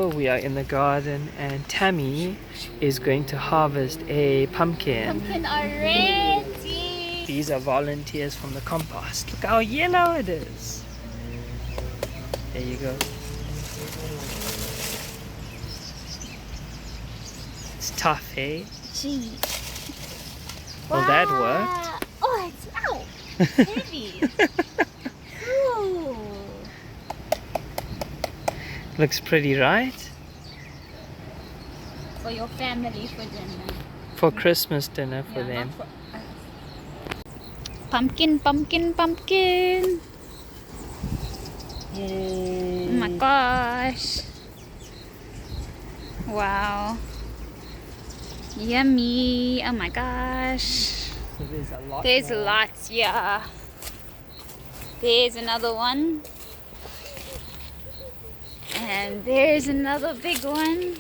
Hello, we are in the garden and Tammy is going to harvest a pumpkin. Pumpkin already. These are volunteers from the compost. Look how yellow it is. There you go. It's tough, eh? Gee. Well, that worked. Oh, it's heavy. Ooh. Looks pretty, right? For your family for dinner. For Christmas dinner for Yeah, them. not for us. Pumpkin, pumpkin, pumpkin. Yay. Oh my gosh. Wow. Yummy. Oh my gosh. So there's a lot There's more. lots, yeah. There's another one. And there's another big one.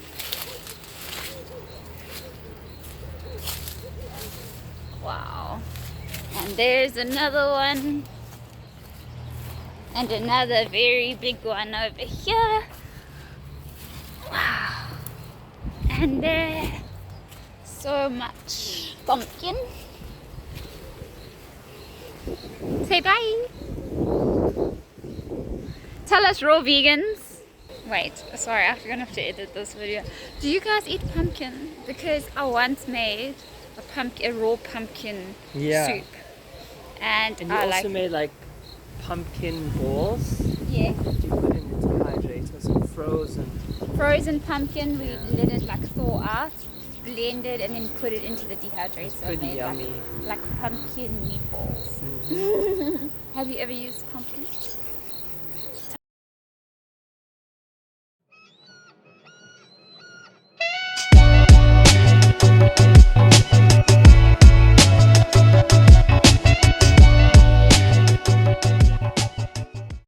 Wow. And there's another one. And another very big one over here. Wow. And there's so much pumpkin. Say bye. Tell us, raw vegans. Wait, sorry, I'm gonna have to edit this video. Do you guys eat pumpkin? Because I once made a raw pumpkin soup, and And you I also like made like pumpkin balls. yeah, That you put in the dehydrator, so frozen. frozen pumpkin. We Yeah. let it like thaw out, blend it, and then put it into the dehydrator. Pretty made yummy. like pumpkin meatballs. Have you ever used pumpkin?